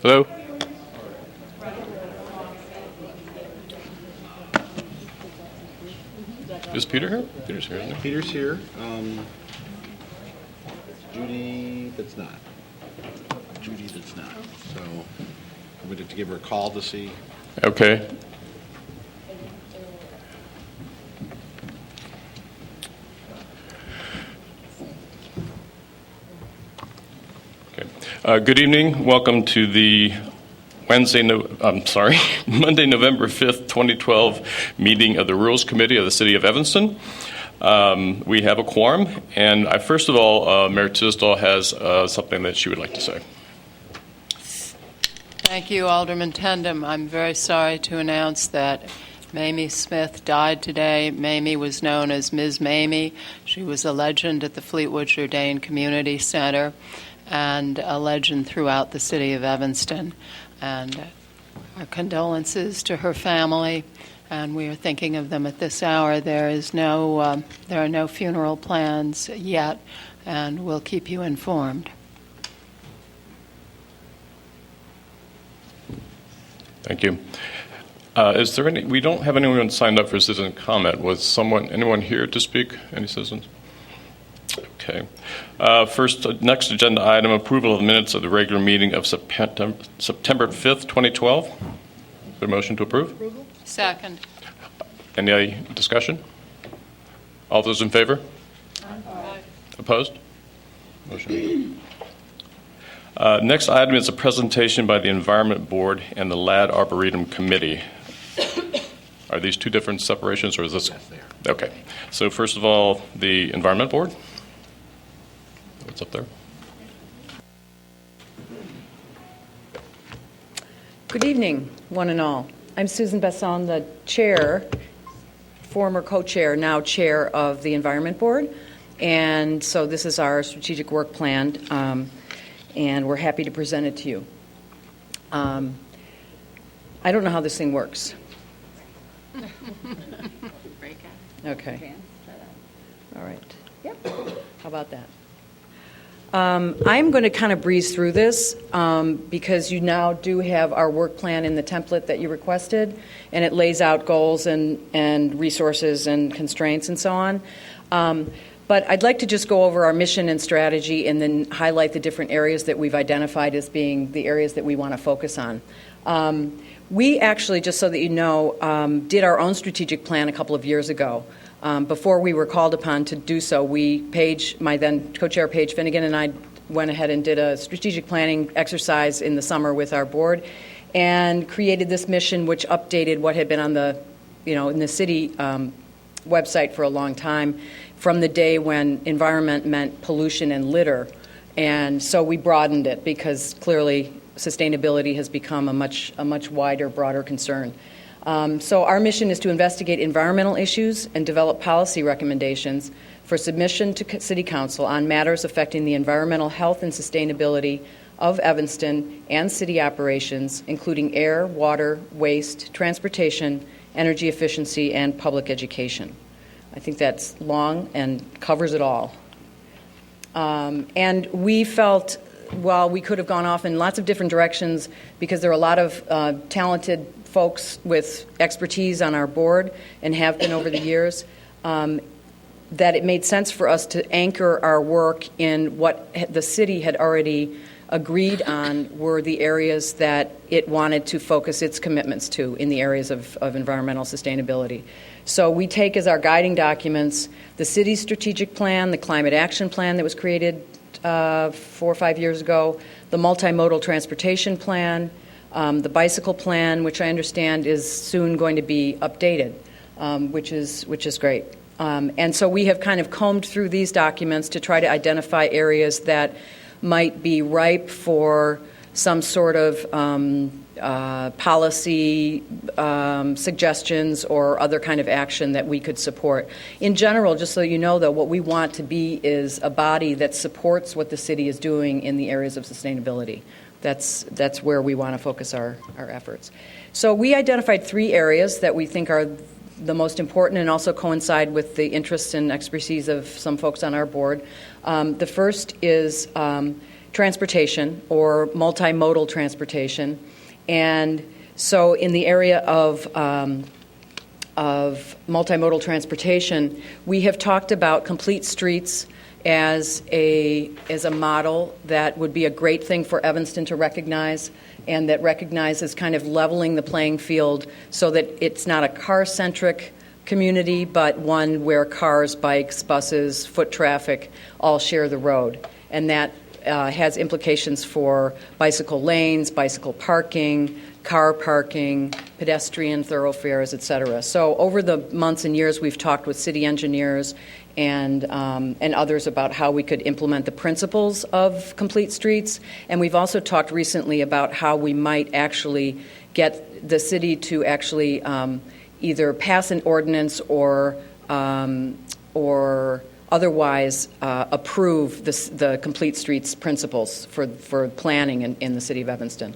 Hello? Is Peter here? Peter's here, isn't he? Peter's here. Judy, that's not. Judy, that's not. So we have to give her a call to see. Okay. Good evening. Welcome to the Monday, November 5th, 2012 meeting of the Rules Committee of the City of Evanston. We have a quorum, and first of all, Mayor Tisdall has something that she would like to say. Thank you, Alderman Tendam. I'm very sorry to announce that Mamie Smith died today. Mamie was known as Ms. Mamie. She was a legend at the Fleetwood Jourdain Community Center and a legend throughout the city of Evanston. And our condolences to her family, and we are thinking of them at this hour. There are no funeral plans yet, and we'll keep you informed. Thank you. Is there any? We don't have anyone signed up for citizen comment. Was anyone here to speak? Any citizens? Okay. Next agenda item: approval of the minutes of the regular meeting of September 5th, 2012. Is there a motion to approve? Second. Any discussion? All those in favor? Aye. Opposed? Motion. Next item is a presentation by the Environment Board and the Lad Arboretum Committee. Are these two different separations, or is this? Yes, they are. Okay. So first of all, the Environment Board. What's up there? Good evening, one and all. I'm Susan Besson, the chair, former co-chair, now chair of the Environment Board. And so this is our strategic work plan, and we're happy to present it to you. I don't know how this thing works. Okay. All right. Yep. How about that? I'm going to kind of breeze through this because you now do have our work plan in the template that you requested, and it lays out goals and resources and constraints and so on. But I'd like to just go over our mission and strategy and then highlight the different areas that we've identified as being the areas that we want to focus on. We actually, just so that you know, did our own strategic plan a couple of years ago. Before we were called upon to do so, my then co-chair Paige Finnegan and I went ahead and did a strategic planning exercise in the summer with our board and created this mission, which updated what had been on the, in the city website for a long time, from the day when environment meant pollution and litter. And so we broadened it because clearly sustainability has become a much wider, broader concern. So our mission is to investigate environmental issues and develop policy recommendations for submission to City Council on matters affecting the environmental health and sustainability of Evanston and city operations, including air, water, waste, transportation, energy efficiency, and public education. I think that's long and covers it all. And we felt, while we could have gone off in lots of different directions because there are a lot of talented folks with expertise on our board and have been over the years, that it made sense for us to anchor our work in what the city had already agreed on were the areas that it wanted to focus its commitments to in the areas of environmental sustainability. So we take as our guiding documents the city's strategic plan, the climate action plan that was created 4 or 5 years ago, the multimodal transportation plan, the bicycle plan, which I understand is soon going to be updated, which is great. And so we have kind of combed through these documents to try to identify areas that might be ripe for some sort of policy suggestions or other kind of action that we could support. In general, just so you know, though, what we want to be is a body that supports what the city is doing in the areas of sustainability. That's where we want to focus our efforts. So we identified 3 areas that we think are the most important and also coincide with the interests and expertise of some folks on our board. The first is transportation or multimodal transportation. And so in the area of multimodal transportation, we have talked about complete streets as a model that would be a great thing for Evanston to recognize, and that recognizes kind of leveling the playing field so that it's not a car-centric community, but one where cars, bikes, buses, foot traffic all share the road. And that has implications for bicycle lanes, bicycle parking, car parking, pedestrian thoroughfares, et cetera. So over the months and years, we've talked with city engineers and others about how we could implement the principles of complete streets. And we've also talked recently about how we might actually get the city to actually either pass an ordinance or otherwise approve the complete streets principles for planning in the city of Evanston.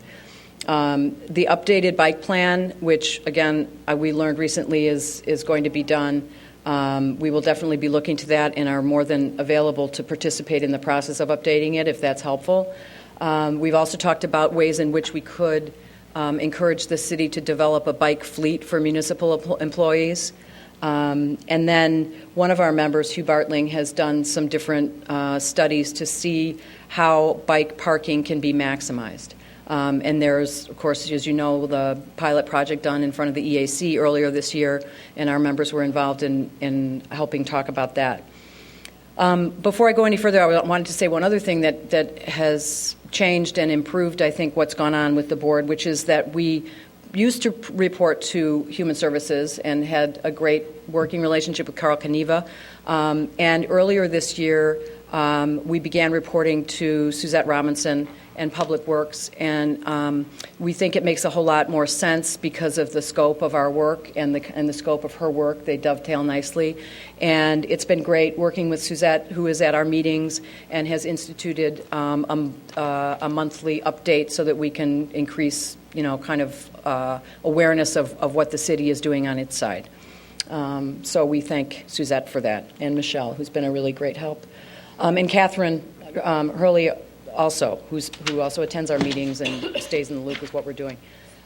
The updated bike plan, which again we learned recently is going to be done. We will definitely be looking to that and are more than available to participate in the process of updating it if that's helpful. We've also talked about ways in which we could encourage the city to develop a bike fleet for municipal employees. And then one of our members, Hugh Bartling, has done some different studies to see how bike parking can be maximized. And there's, of course, as you know, the pilot project done in front of the EAC earlier this year, and our members were involved in helping talk about that. Before I go any further, I wanted to say one other thing that has changed and improved, I think, what's gone on with the board, which is that we used to report to Human Services and had a great working relationship with Carl Caneva. And earlier this year, we began reporting to Suzette Robinson and Public Works, and we think it makes a whole lot more sense because of the scope of our work and the scope of her work. They dovetail nicely, and it's been great working with Suzette, who is at our meetings and has instituted a monthly update so that we can increase, kind of awareness of what the city is doing on its side. So we thank Suzette for that, and Michelle, who's been a really great help, and Catherine Hurley also, who also attends our meetings and stays in the loop with what we're doing.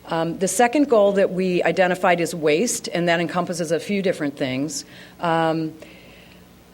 The second goal that we identified is waste, and that encompasses a few different things. As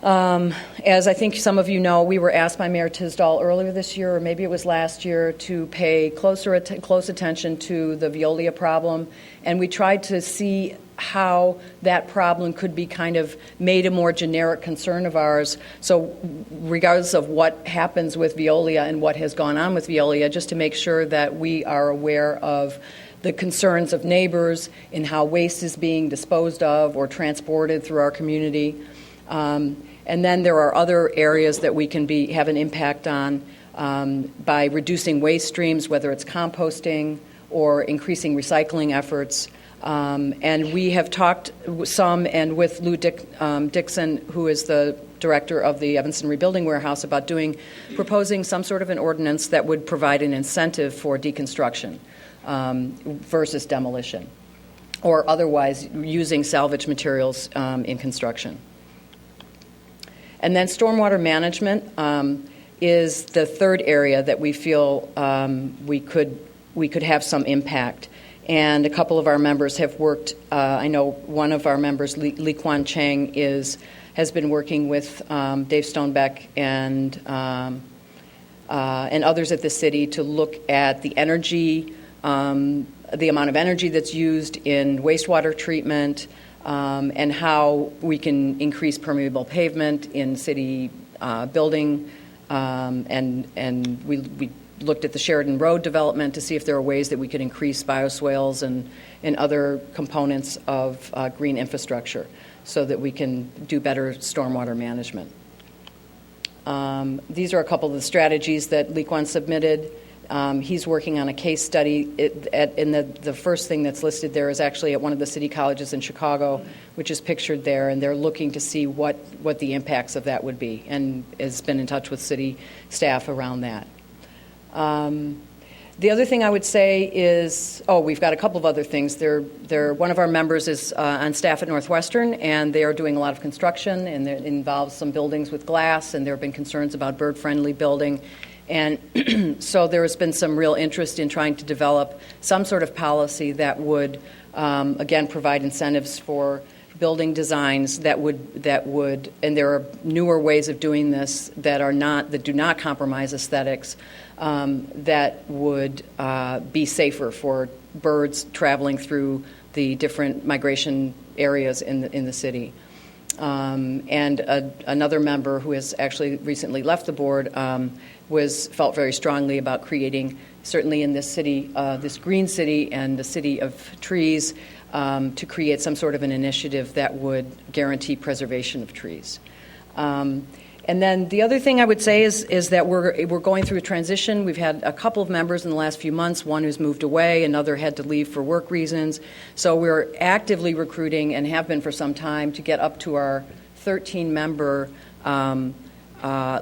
I think some of you know, we were asked by Mayor Tisdall earlier this year, or maybe it was last year, to pay close attention to the Veolia problem, and we tried to see how that problem could be kind of made a more generic concern of ours. So regardless of what happens with Veolia and what has gone on with Veolia, just to make sure that we are aware of the concerns of neighbors in how waste is being disposed of or transported through our community. And then there are other areas that we can have an impact on by reducing waste streams, whether it's composting or increasing recycling efforts. And we have talked some and with Lou Dixon, who is the director of the Evanston Rebuilding Warehouse, about proposing some sort of an ordinance that would provide an incentive for deconstruction versus demolition, or otherwise using salvage materials in construction. And then stormwater management is the third area that we feel we could have some impact. And a couple of our members have worked. I know one of our members, Lee Kwan Chang, has been working with Dave Stonebeck and others at the city to look at the energy, the amount of energy that's used in wastewater treatment, and how we can increase permeable pavement in city building. And we looked at the Sheridan Road development to see if there are ways that we could increase bioswales and other components of green infrastructure so that we can do better stormwater management. These are a couple of the strategies that Lee Kwan submitted. He's working on a case study. The first thing that's listed there is actually at one of the city colleges in Chicago, which is pictured there, and they're looking to see what the impacts of that would be, and has been in touch with city staff around that. The other thing I would say is, we've got a couple of other things. One of our members is on staff at Northwestern, and they are doing a lot of construction, and it involves some buildings with glass, and there have been concerns about bird-friendly building. And so there has been some real interest in trying to develop some sort of policy that would, again, provide incentives for building designs that would, and there are newer ways of doing this that do not compromise aesthetics, that would be safer for birds traveling through the different migration areas in the city. And another member who has actually recently left the board felt very strongly about creating, certainly in this city, this green city and the city of trees, to create some sort of an initiative that would guarantee preservation of trees. And then the other thing I would say is that we're going through a transition. We've had a couple of members in the last few months, one who's moved away, another had to leave for work reasons. So we're actively recruiting, and have been for some time, to get up to our 13-member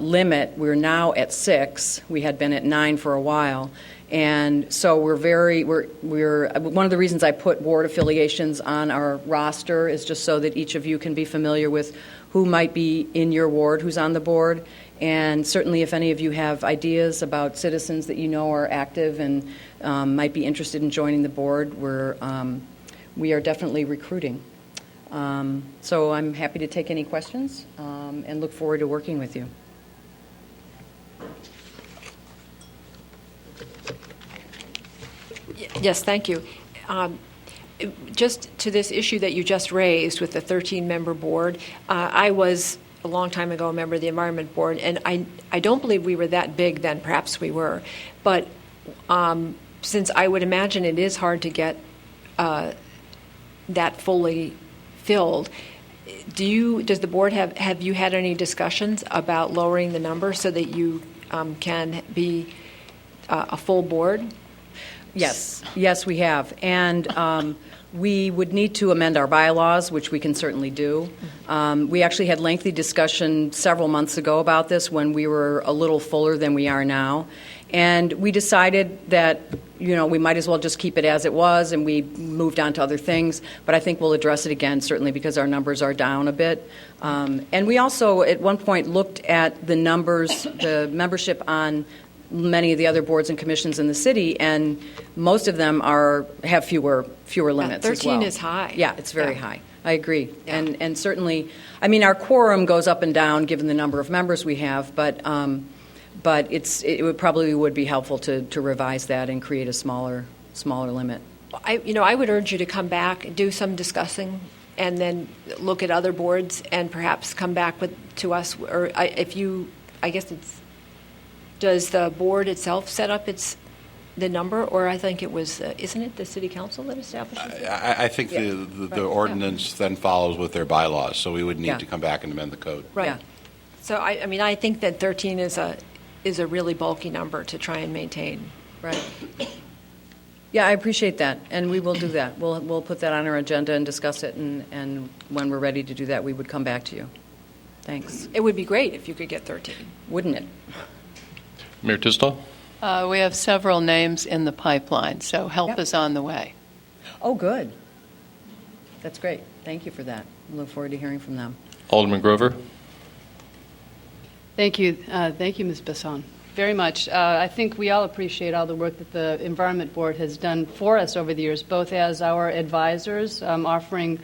limit. We're now at 6. We had been at 9 for a while. And so we're one of the reasons I put ward affiliations on our roster is just so that each of you can be familiar with who might be in your ward, who's on the board. And certainly if any of you have ideas about citizens that you know are active and might be interested in joining the board, we are definitely recruiting. So I'm happy to take any questions and look forward to working with you. Yes, thank you. Just to this issue that you just raised with the 13-member board, I was a long time ago a member of the Environment Board, and I don't believe we were that big then. Perhaps we were. But since I would imagine it is hard to get that fully filled, does the board have you had any discussions about lowering the number so that you can be a full board? Yes, we have. And we would need to amend our bylaws, which we can certainly do. We actually had lengthy discussion several months ago about this when we were a little fuller than we are now. And we decided that, we might as well just keep it as it was, and we moved on to other things. But I think we'll address it again, certainly because our numbers are down a bit. And we also, at one point, looked at the numbers, the membership on many of the other boards and commissions in the city, and most of them have fewer limits as well. 13 is high. Yeah, it's very high. I agree. Yeah. And certainly, our quorum goes up and down given the number of members we have, but it would be helpful to revise that and create a smaller limit. I would urge you to come back, do some discussing, and then look at other boards and perhaps come back to us. Or does the board itself set up the number, or I think it was, isn't it the city council that establishes it? I think the ordinance then follows with their bylaws, so we would need to come back and amend the code. Right. Yeah. So I think that 13 is a really bulky number to try and maintain. Right. Yeah, I appreciate that, and we will do that. We'll put that on our agenda and discuss it, and when we're ready to do that, we would come back to you. Thanks. It would be great if you could get 13. Wouldn't it? Mayor Tisdall? We have several names in the pipeline, so help is on the way. Oh, good. That's great. Thank you for that. I look forward to hearing from them. Alderman Grover? Thank you, Ms. Besson, very much. I think we all appreciate all the work that the Environment Board has done for us over the years, both as our advisors, offering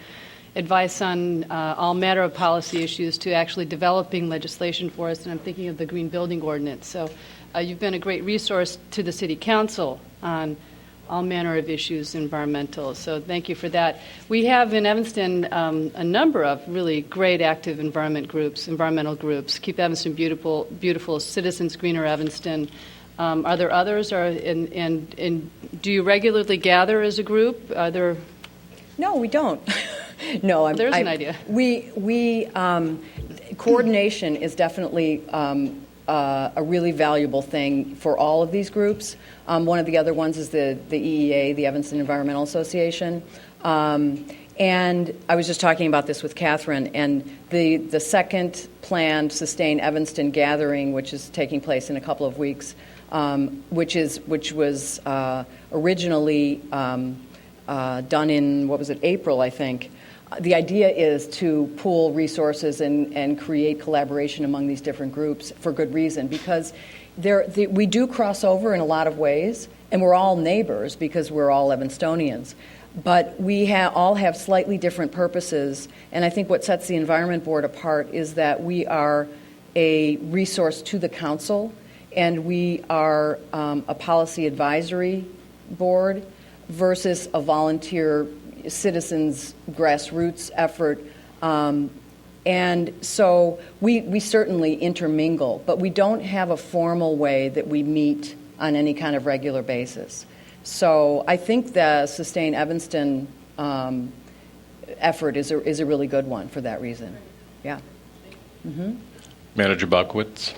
advice on all manner of policy issues, to actually developing legislation for us, and I'm thinking of the Green Building Ordinance. So you've been a great resource to the City Council on all manner of issues environmental. So thank you for that. We have in Evanston a number of really great active environmental groups. Keep Evanston Beautiful, Beautiful, Citizens Greener Evanston. Are there others? And do you regularly gather as a group? Are there? No, we don't. No, there's an idea. We coordination is definitely a really valuable thing for all of these groups. One of the other ones is the EEA, the Evanston Environmental Association. And I was just talking about this with Catherine, and the second planned Sustain Evanston gathering, which is taking place in a couple of weeks, which was originally done in, April, I think. the idea is to pool resources and create collaboration among these different groups for good reason, because we do cross over in a lot of ways, and we're all neighbors because we're all Evanstonians. But we all have slightly different purposes, and I think what sets the Environment Board apart is that we are a resource to the council, and we are a policy advisory board versus a volunteer citizens grassroots effort. And so we certainly intermingle, but we don't have a formal way that we meet on any kind of regular basis. So I think the Sustain Evanston effort is a really good one for that reason. Yeah. Mm-hmm. Manager Bachwitz.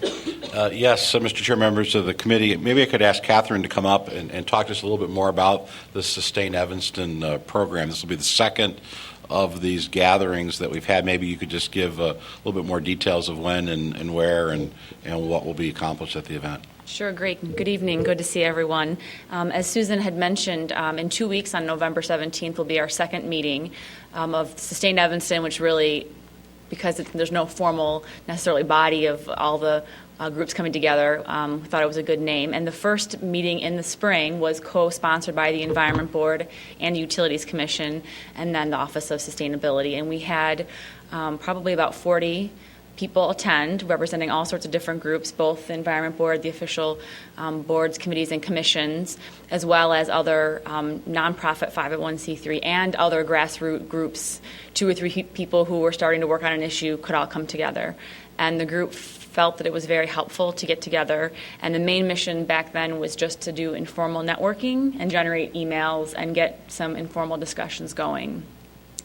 Yes, Mr. Chair, members of the committee, maybe I could ask Catherine to come up and talk to us a little bit more about the Sustain Evanston program. This will be the second of these gatherings that we've had. Maybe you could just give a little bit more details of when and where and what will be accomplished at the event. Sure, great. Good evening. Good to see everyone. As Susan had mentioned, in 2 weeks on November 17th will be our second meeting of Sustain Evanston, which really, because there's no formal necessarily body of all the groups coming together, we thought it was a good name. And the first meeting in the spring was co-sponsored by the Environment Board and the Utilities Commission, and then the Office of Sustainability. And we had probably about 40 people attend, representing all sorts of different groups, both the Environment Board, the official boards, committees, and commissions, as well as other nonprofit 501c3 and other grassroots groups. 2 or 3 people who were starting to work on an issue could all come together. And the group felt that it was very helpful to get together. And the main mission back then was just to do informal networking and generate emails and get some informal discussions going.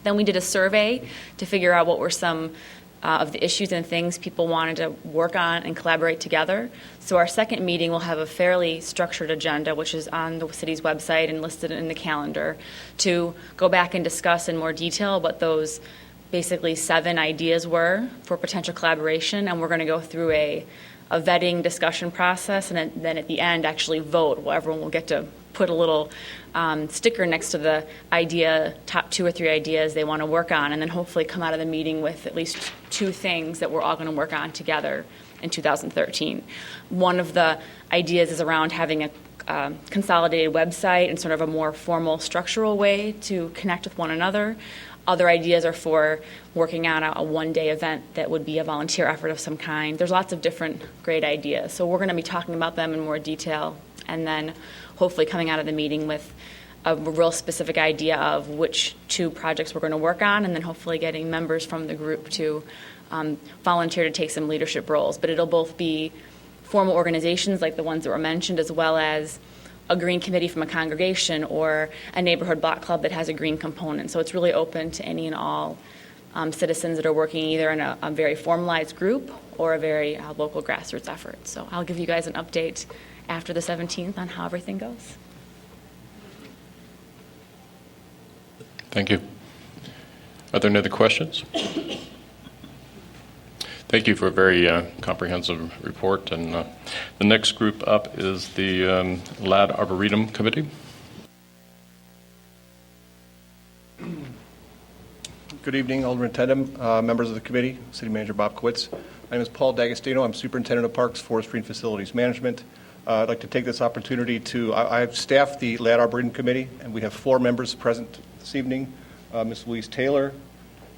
Then we did a survey to figure out what were some of the issues and things people wanted to work on and collaborate together. So our second meeting will have a fairly structured agenda, which is on the city's website and listed in the calendar, to go back and discuss in more detail what those basically 7 ideas were for potential collaboration. And we're going to go through a vetting discussion process, and then at the end actually vote. Well, everyone will get to put a little sticker next to the idea, top 2 or 3 ideas they want to work on, and then hopefully come out of the meeting with at least 2 things that we're all going to work on together in 2013. One of the ideas is around having a consolidated website and sort of a more formal structural way to connect with one another. Other ideas are for working on a one-day event that would be a volunteer effort of some kind. There's lots of different great ideas. So we're going to be talking about them in more detail, and then hopefully coming out of the meeting with a real specific idea of which 2 projects we're going to work on, and then hopefully getting members from the group to volunteer to take some leadership roles. But it'll both be formal organizations like the ones that were mentioned, as well as a green committee from a congregation or a neighborhood block club that has a green component. So it's really open to any and all citizens that are working either in a very formalized group or a very local grassroots effort. So I'll give you guys an update after the 17th on how everything goes. Thank you. Are there any other questions? Thank you for a very comprehensive report. And the next group up is the Lad Arboretum Committee. Good evening, Alderman Tendem, members of the committee, City Manager Bob Kowitz. My name is Paul D'Agostino. I'm Superintendent of Parks, Forestry, and Facilities Management. I'd like to take this opportunity to, I have staffed the Lad Arboretum Committee, and we have 4 members present this evening. Ms. Louise Taylor,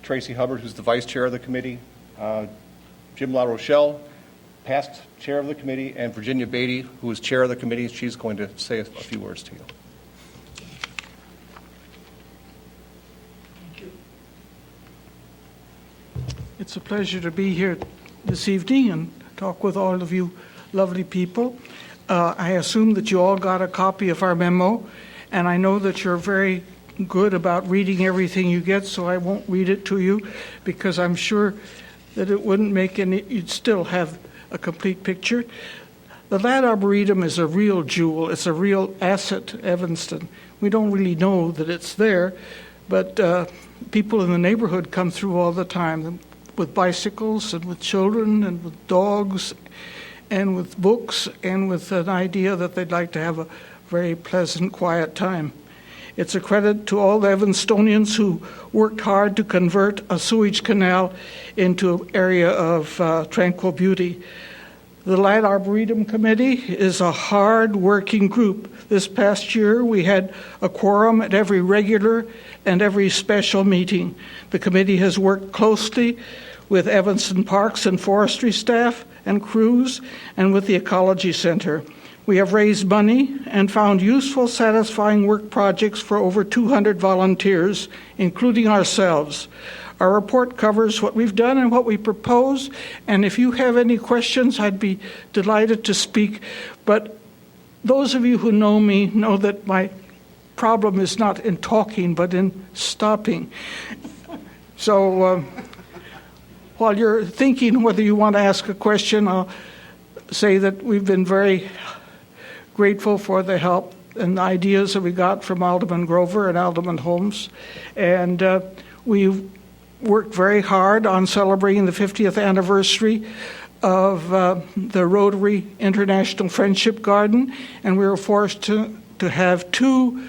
Tracy Hubbard, who's the vice chair of the committee, Jim LaRochelle, past chair of the committee, and Virginia Beatty, who is chair of the committee. She's going to say a few words to you. It's a pleasure to be here this evening and talk with all of you lovely people. I assume that you all got a copy of our memo, and I know that you're very good about reading everything you get, so I won't read it to you because I'm sure that it wouldn't make any, you'd still have a complete picture. The Lad Arboretum is a real jewel. It's a real asset to Evanston. We don't really know that it's there, but people in the neighborhood come through all the time with bicycles and with children and with dogs and with books and with an idea that they'd like to have a very pleasant, quiet time. It's a credit to all the Evanstonians who worked hard to convert a sewage canal into an area of tranquil beauty. The Land Arboretum Committee is a hard-working group. This past year, we had a quorum at every regular and every special meeting. The committee has worked closely with Evanston Parks and Forestry staff and crews and with the Ecology Center. We have raised money and found useful, satisfying work projects for over 200 volunteers, including ourselves. Our report covers what we've done and what we propose, and if you have any questions, I'd be delighted to speak. But those of you who know me know that my problem is not in talking, but in stopping. So while you're thinking whether you want to ask a question, I'll say that we've been very grateful for the help and the ideas that we got from Alderman Grover and Alderman Holmes. And we've worked very hard on celebrating the 50th anniversary of the Rotary International Friendship Garden, and we were forced to have 2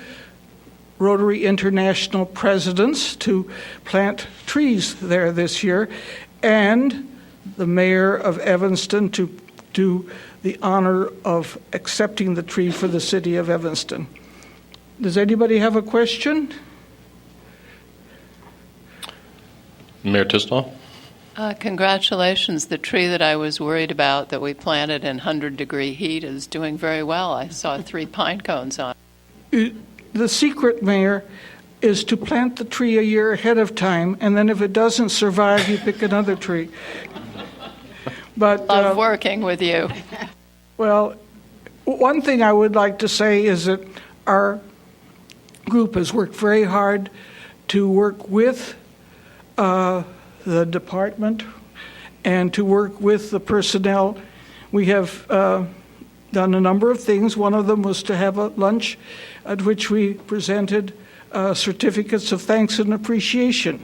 Rotary International presidents to plant trees there this year, and the mayor of Evanston to do the honor of accepting the tree for the city of Evanston. Does anybody have a question? Mayor Tisdall? Congratulations. The tree that I was worried about that we planted in 100-degree heat is doing very well. I saw 3 pine cones on it. The secret, Mayor, is to plant the tree a year ahead of time, and then if it doesn't survive, you pick another tree. But Love working with you. well, one thing I would like to say is that our group has worked very hard to work with the department and to work with the personnel. We have done a number of things. One of them was to have a lunch at which we presented certificates of thanks and appreciation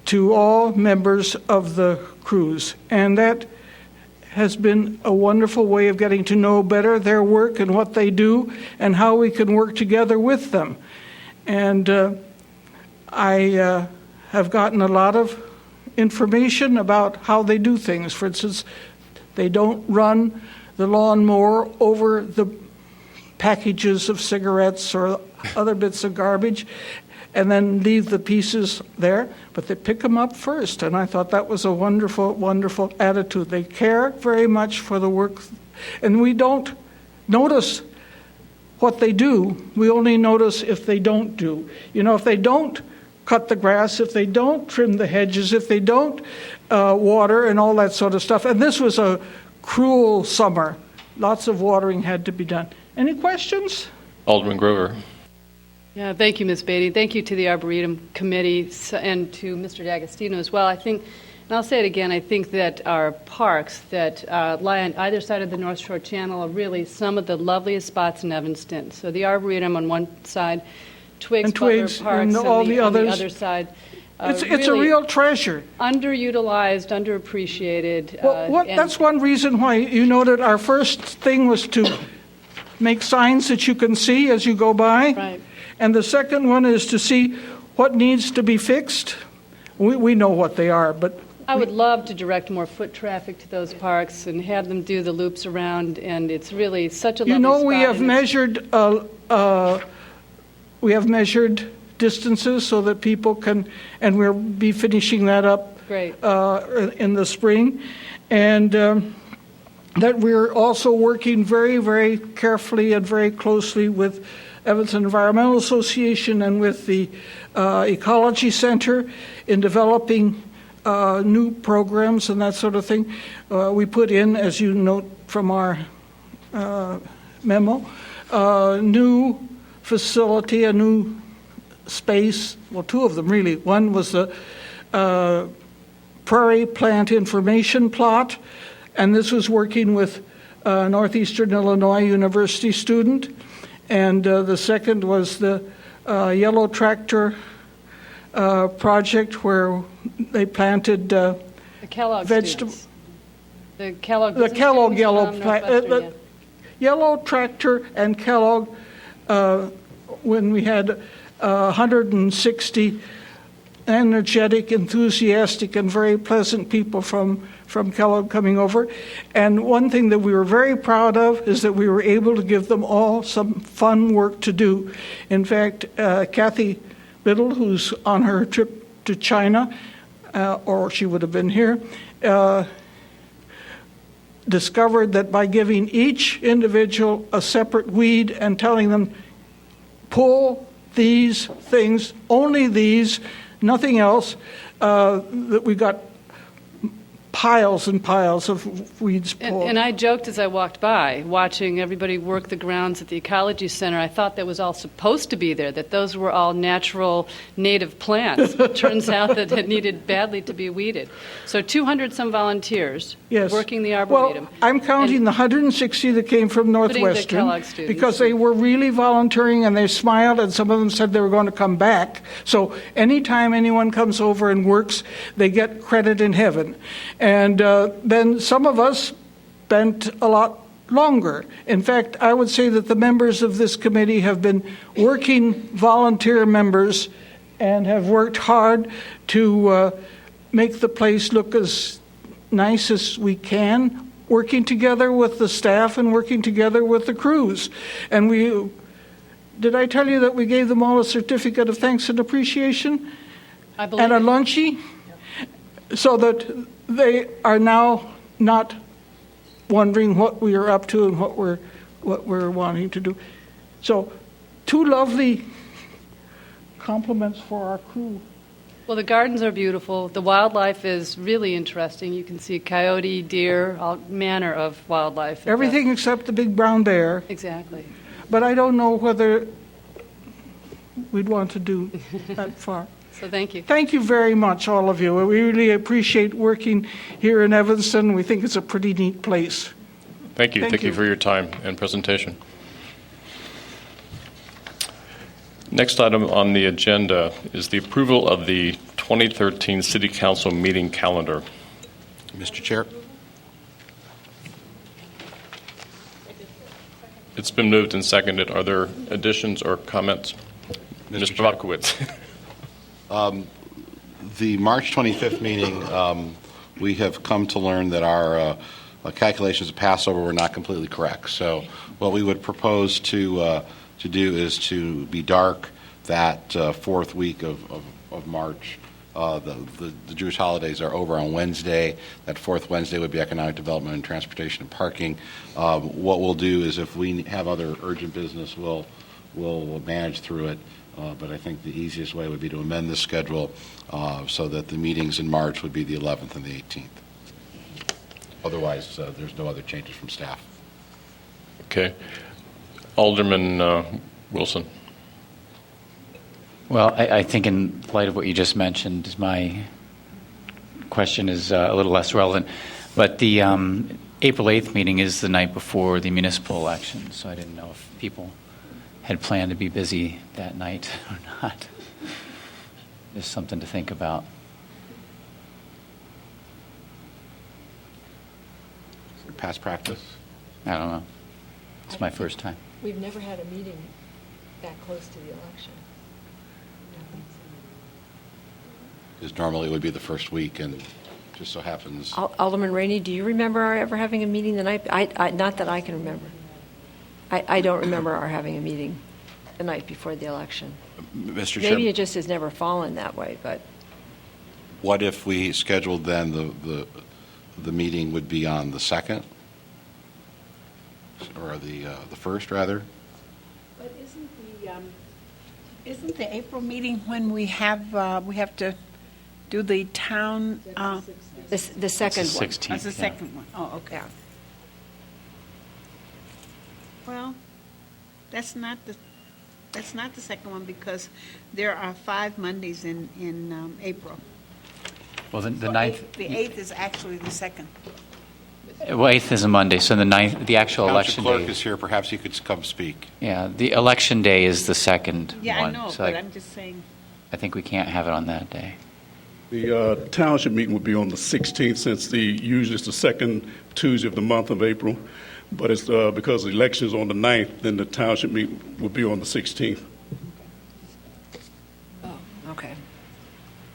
to all members of the crews. And that has been a wonderful way of getting to know better their work and what they do and how we can work together with them. And I have gotten a lot of information about how they do things. For instance, they don't run the lawnmower over the packages of cigarettes or other bits of garbage and then leave the pieces there, but they pick them up first. And I thought that was a wonderful, wonderful attitude. They care very much for the work, and we don't notice what they do. We only notice if they don't do. You know, if they don't cut the grass, if they don't trim the hedges, if they don't water and all that sort of stuff. And this was a cruel summer. Lots of watering had to be done. Any questions? Alderman Grover. Yeah, thank you, Ms. Beatty. Thank you to the Arboretum Committee and to Mr. D'Agostino as well. I think, and I'll say it again, I think that our parks that lie on either side of the North Shore Channel are really some of the loveliest spots in Evanston. So the Arboretum on one side, Twigs Butler Parks and all the on the others. other side. It's Really a real treasure. underutilized, underappreciated. Well, that's one reason why you noted our first thing was to make signs that you can see as you go by. Right. And the second one is to see what needs to be fixed. We know what they are, but I would love to direct more foot traffic to those parks and have them do the loops around, and it's really such a lovely you know spot. we have measured distances so that people can, and we'll be finishing that up Great. In the spring, and that we're also working very, very carefully and very closely with Evanston Environmental Association and with the Ecology Center in developing new programs and that sort of thing. We put in, as you note from our memo, new facility, a new space, well, 2 of them really. One was the Prairie Plant Information Plot, and this was working with Northeastern Illinois University student. And the second was the Yellow Tractor project where they planted The Kellogg vegetable. students. The Kellogg. The business Kellogg students Yellow from plant, Northwestern, yeah. Yellow Tractor and Kellogg. When we had 160 energetic, enthusiastic, and very pleasant people from Kellogg coming over. And one thing that we were very proud of is that we were able to give them all some fun work to do. In fact, Kathy Biddle, who's on her trip to China, or she would have been here, discovered that by giving each individual a separate weed and telling them, pull these things, only these, nothing else, that we got piles and piles of weeds pulled. And I joked as I walked by, watching everybody work the grounds at the Ecology Center. I thought that was all supposed to be there, that those were all natural native plants. It turns out that it needed badly to be weeded. So 200-some volunteers working the Arboretum. Well, I'm counting the 160 that came from Northwestern, Kellogg students. because they were really volunteering, and they smiled, and some of them said they were going to come back. So anytime anyone comes over and works, they get credit in heaven. And then some of us spent a lot longer. In fact, I would say that the members of this committee have been working volunteer members and have worked hard to make the place look as nice as we can, working together with the staff and working together with the crews. And did I tell you that we gave them all a certificate of thanks and appreciation? I believe and a it. lunchie? So that they are now not wondering what we are up to and what we're wanting to do. So, two lovely compliments for our crew. Well, the gardens are beautiful. The wildlife is really interesting. You can see coyote, deer, all manner of wildlife. Everything except the big brown bear. Exactly. But I don't know whether we'd want to do that far. So thank you. Thank you very much, all of you. We really appreciate working here in Evanston. We think it's a pretty neat place. Thank you. Thank Thank you you. for your time and presentation. Next item on the agenda is the approval of the 2013 City Council meeting calendar. Mr. Chair. It's been moved and seconded. Are there additions or comments? Mr. Chair. Bobkowitz. The March 25th meeting, we have come to learn that our calculations of Passover were not completely correct. So what we would propose to do is to be dark that fourth week of March. The Jewish holidays are over on Wednesday. That fourth Wednesday would be Economic Development and Transportation and Parking. What we'll do is if we have other urgent business, we'll manage through it. But I think the easiest way would be to amend the schedule so that the meetings in March would be the 11th and the 18th. Otherwise, there's no other changes from staff. Okay. Alderman Wilson. Well, I think in light of what you just mentioned, my question is a little less relevant. But the April 8th meeting is the night before the municipal election, so I didn't know if people had planned to be busy that night or not. Just something to think about. Past practice? I don't know. It's my first time. We've never had a meeting that close to the election. Because normally it would be the first week, and just so happens. Alderman Rainey, do you remember our ever having a meeting the night? Not that I can remember. I don't remember our having a meeting the night before the election. Mr. Maybe Chair, it just has never fallen that way, but what if we scheduled then the meeting would be on the 2nd? Or the 1st, rather? But isn't the April meeting when we have to do the town? the second It's the one. 16th. That's the yeah. second one. Oh, okay. Yeah. Well, that's not the second one because there are 5 Mondays in April. Well, the So 9th, The 8th is actually the second. well, 8th is a Monday, so the 9th, the actual Township election clerk day. is here. Perhaps he could come speak. Yeah, the election day is the second Yeah, one. I know, so but I'm just saying. I think we can't have it on that day. The township meeting would be on the 16th, since usually it's the second Tuesday of the month of April. But it's because the election is on the 9th, then the township meeting will be on the 16th.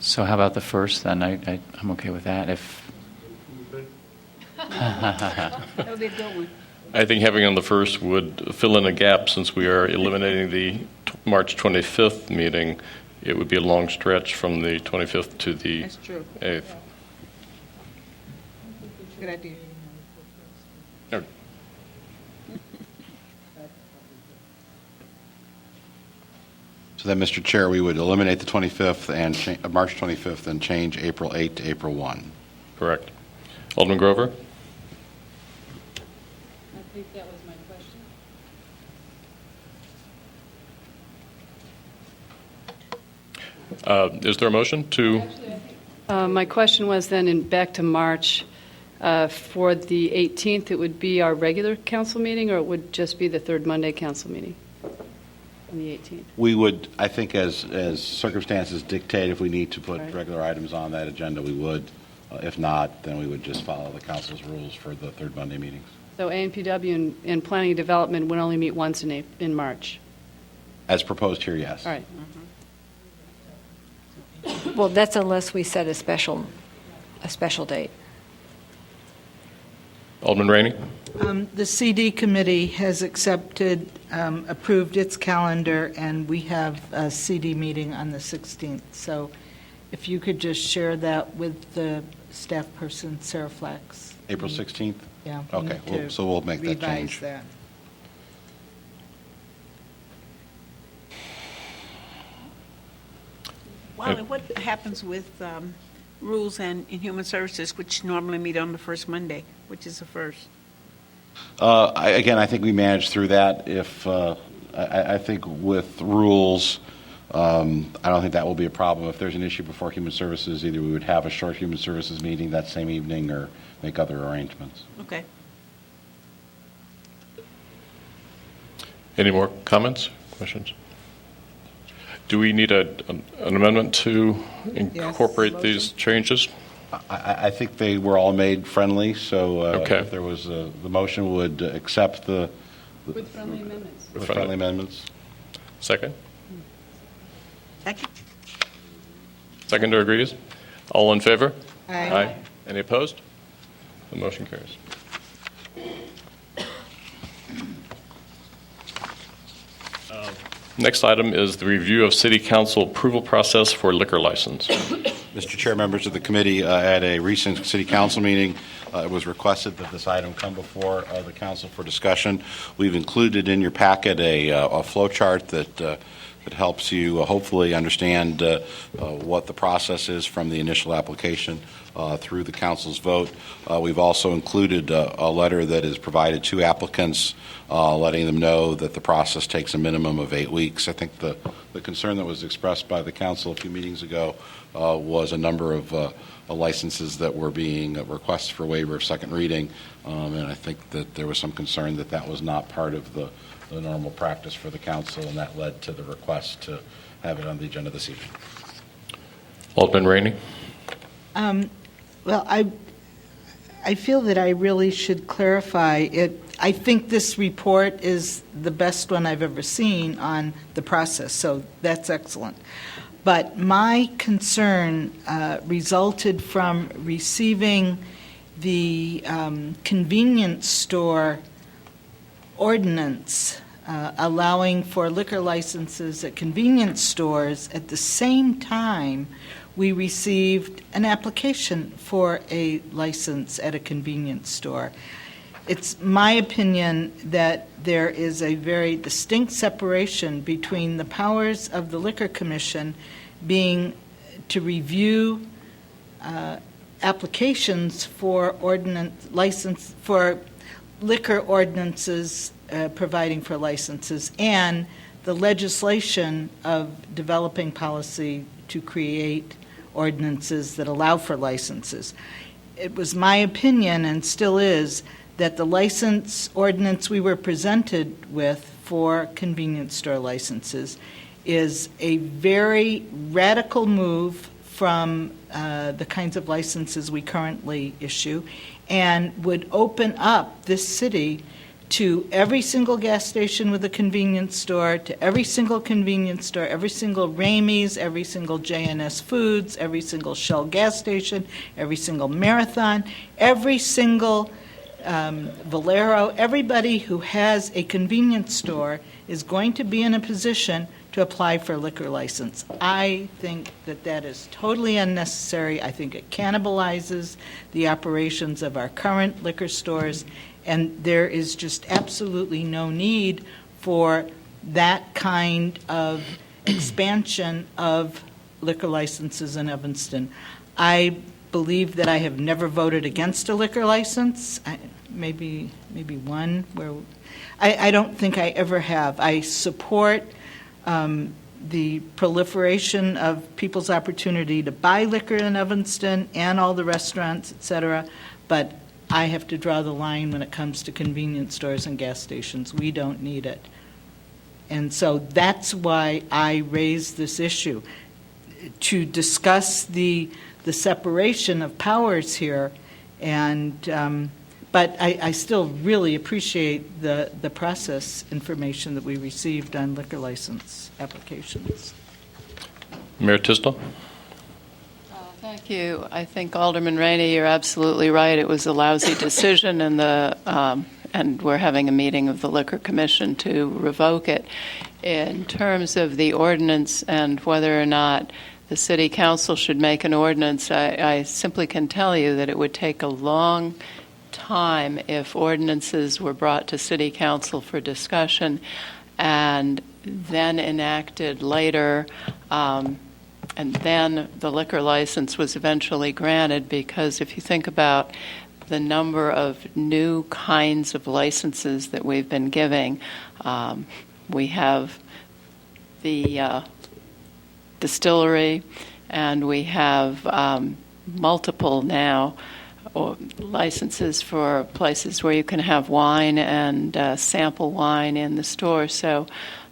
So how about the 1st then? I'm okay with that. If That would be a good one. I think having on the 1st would fill in a gap since we are eliminating the March 25th meeting. It would be a long stretch from the 25th to the That's true. 8th. Good idea. No. So then, Mr. Chair, we would eliminate the 25th and March 25th and change April 8 to April 1. Correct. Alderman Grover? I think that was my question. Is there a motion to? My question was then, back to March, for the 18th, it would be our regular council meeting, or it would just be the third Monday council meeting on the 18th? We would, I think, as circumstances dictate, if we need to put Right. regular items on that agenda, we would. If not, then we would just follow the council's rules for the third Monday meetings. So ANPW and Planning and Development would only meet once in March? As proposed here, yes. All right. Well, that's unless we set a special date. Alderman Rainey? The CD committee has approved its calendar, and we have a CD meeting on the 16th. So if you could just share that with the staff person, Sarah Flax. April 16th? Yeah. we Okay, need to so we'll make that revise change. that. Wally, what happens with Rules and Human Services, which normally meet on the first Monday, which is the first? Again, I think we managed through that. If I think with rules, I don't think that will be a problem. If there's an issue before Human Services, either we would have a short Human Services meeting that same evening or make other arrangements. Okay. Any more comments, questions? Do we need an amendment to incorporate these changes? I think they were all made friendly, so Okay. if there was the motion would accept the With friendly amendments. with friendly amendments. Second? Second? Seconder agrees? All in favor? Aye. Any opposed? The motion carries. Next item is the review of City Council approval process for liquor license. Mr. Chair, members of the committee, at a recent City Council meeting, it was requested that this item come before the Council for discussion. We've included in your packet a flow chart that helps you hopefully understand what the process is from the initial application through the Council's vote. We've also included a letter that is provided to applicants letting them know that the process takes a minimum of 8 weeks. I think the concern that was expressed by the Council a few meetings ago was a number of licenses that were being requested for waiver of second reading, and I think that there was some concern that that was not part of the normal practice for the Council, and that led to the request to have it on the agenda this evening. Alderman Rainey? Well, I feel that I really should clarify it. I think this report is the best one I've ever seen on the process, so that's excellent. But my concern resulted from receiving the convenience store ordinance allowing for liquor licenses at convenience stores. At the same time, we received an application for a license at a convenience store. It's my opinion that there is a very distinct separation between the powers of the Liquor Commission being to review applications for liquor ordinances providing for licenses, and the legislation of developing policy to create ordinances that allow for licenses. It was my opinion, and still is, that the license ordinance we were presented with for convenience store licenses is a very radical move from the kinds of licenses we currently issue, and would open up this city to every single gas station with a convenience store, to every single convenience store, every single Ramey's, every single J&S Foods, every single Shell gas station, every single Marathon, every single Valero, everybody who has a convenience store is going to be in a position to apply for a liquor license. I think that that is totally unnecessary. I think it cannibalizes the operations of our current liquor stores, and there is just absolutely no need for that kind of expansion of liquor licenses in Evanston. I believe that I have never voted against a liquor license. Maybe one where I don't think I ever have. I support the proliferation of people's opportunity to buy liquor in Evanston and all the restaurants, et cetera, but I have to draw the line when it comes to convenience stores and gas stations. We don't need it. And so that's why I raised this issue, to discuss the separation of powers here. And but I still really appreciate the process information that we received on liquor license applications. Mayor Tisdall? Thank you. I think Alderman Rainey, you're absolutely right. It was a lousy decision, and we're having a meeting of the Liquor Commission to revoke it. In terms of the ordinance and whether or not the City Council should make an ordinance, I simply can tell you that it would take a long time if ordinances were brought to City Council for discussion and then enacted later, and then the liquor license was eventually granted, because if you think about the number of new kinds of licenses that we've been giving, we have the distillery, and we have multiple now licenses for places where you can have wine and sample wine in the store. So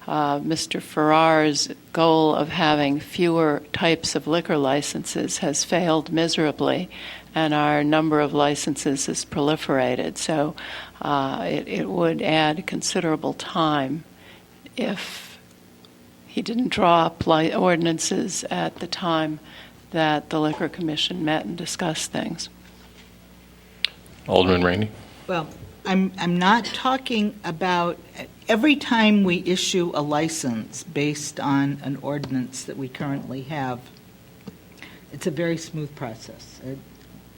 Mr. Farrar's goal of having fewer types of liquor licenses has failed miserably, and our number of licenses has proliferated. So it would add considerable time if he didn't draw up ordinances at the time that the Liquor Commission met and discussed things. Alderman Rainey? Well, I'm not talking about every time we issue a license based on an ordinance that we currently have. It's a very smooth process.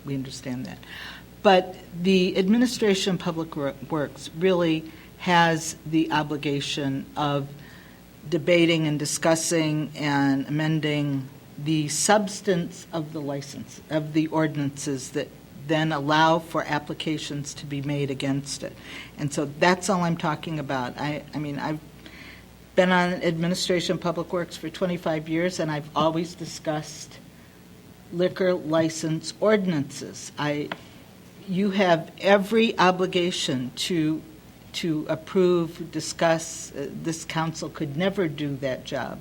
We understand that. But the Administration of Public Works really has the obligation of debating and discussing and amending the substance of the license, of the ordinances that then allow for applications to be made against it. And so that's all I'm talking about. I mean, I've been on Administration of Public Works for 25 years, and I've always discussed liquor license ordinances. You have every obligation to approve, discuss. This council could never do that job.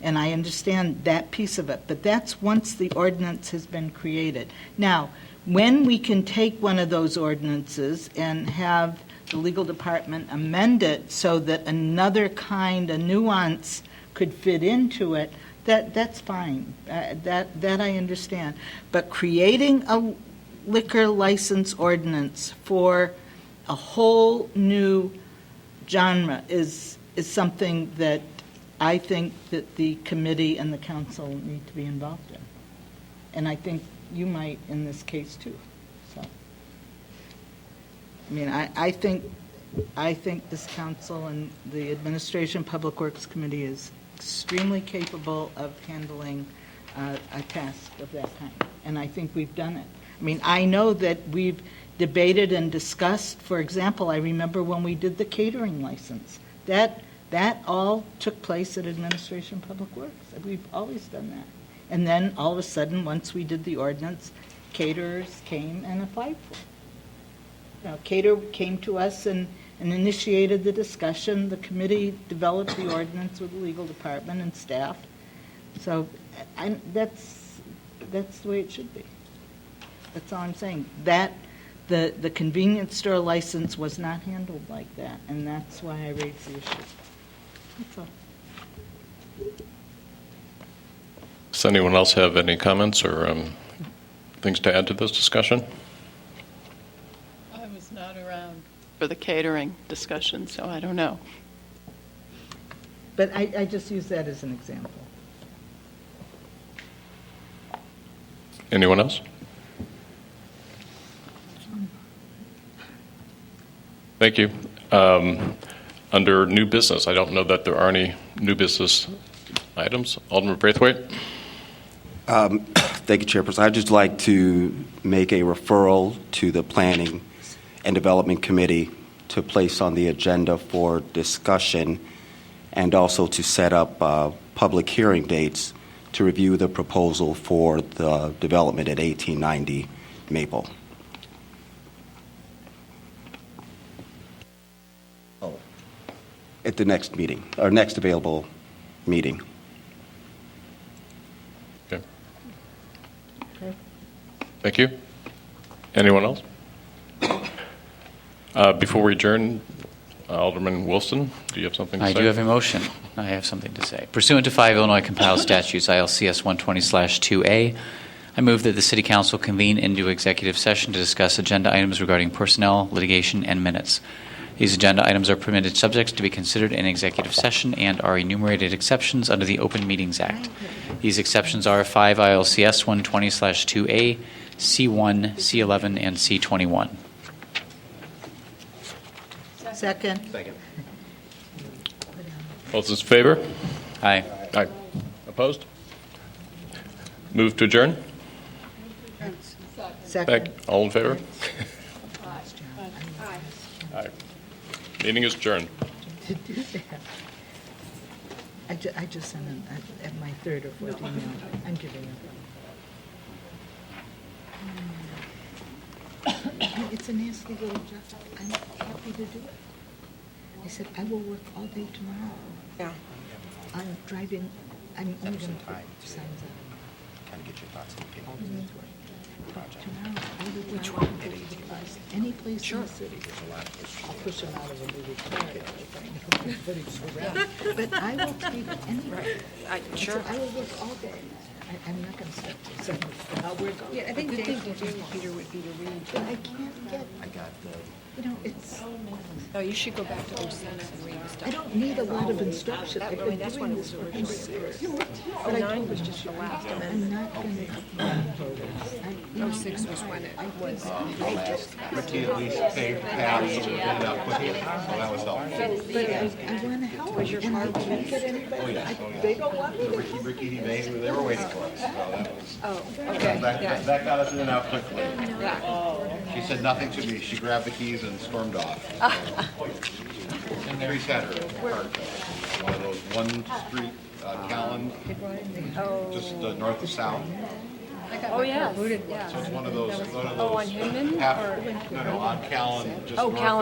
And I understand that piece of it. But that's once the ordinance has been created. Now, when we can take one of those ordinances and have the legal department amend it so that another kind, a nuance, could fit into it, that's fine. That I understand. But creating a liquor license ordinance for a whole new genre is something that I think that the committee and the council need to be involved in. And I think you might in this case too. So, I mean, I think this council and the Administration Public Works Committee is extremely capable of handling a task of that kind, and I think we've done it. I mean, I know that we've debated and discussed. For example, I remember when we did the catering license. That all took place at Administration Public Works. We've always done that. And then all of a sudden, once we did the ordinance, caterers came and applied for it. Now, caterer came to us and initiated the discussion. The committee developed the ordinance with the legal department and staff. So that's the way it should be. That's all I'm saying. That The convenience store license was not handled like that, and that's why I raised the issue. That's all. Does anyone else have any comments or things to add to this discussion? I was not around for the catering discussion, so I don't know. But I just use that as an example. Anyone else? Thank you. Under new business, I don't know that there are any new business items. Alderman Braithwaite? Thank you, Chairperson. I'd just like to make a referral to the Planning and Development Committee to place on the agenda for discussion and also to set up public hearing dates to review the proposal for the development at 1890 Maple. At the next meeting, or next available meeting. Okay. Thank you. Anyone else? Before we adjourn, Alderman Wilson, do you have something to say? I do have a motion. I have something to say. Pursuant to 5 Illinois compiled statutes, ILCS 120/2A, I move that the City Council convene into executive session to discuss agenda items regarding personnel, litigation, and minutes. These agenda items are permitted subjects to be considered in executive session and are enumerated exceptions under the Open Meetings Act. These exceptions are 5 ILCS 120/2A, C1, C11, and C21. Second. All those in favor? Aye. Aye. Opposed? Move to adjourn? Second. All in favor? Aye. Meeting is adjourned. To do that, I just sent him at my third or fourth email. I'm giving up. It's a nasty little job. I'm happy to do it. I said, I will work all day tomorrow. Yeah. I'm driving, I'm only going to put signs up. Kind of get your thoughts on the paper. Tomorrow, I will which one? Any place in the city. I'll push him out of a movie theater. But I will take anywhere. Sure. So I will work all day. I'm not going to stop till 7. But I'll work all day. Yeah, I think the good thing to do, Peter, would be to read. But I can't get, it's, No, you should go back to 06 and read the stuff. I don't need a lot of instruction. I've been That's doing when it this was for originally. 100 years. 09 was just the last I'm amendment. not going to cut my photos. 06 was when it was. Ricky at least paid Pat so we ended up with it, so that was helpful. But I want to help, and I can't get anybody. They don't want me to. Ricky, they were waiting for us. So that was, Okay, that got us in and out quickly. She said nothing to me. She grabbed the keys and stormed off. Grace had her car, one of those 1 Street Callan, just north of South. Oh, yeah. So it's one of those. Oh, on Hinman? No, on Callan, just north. Callan.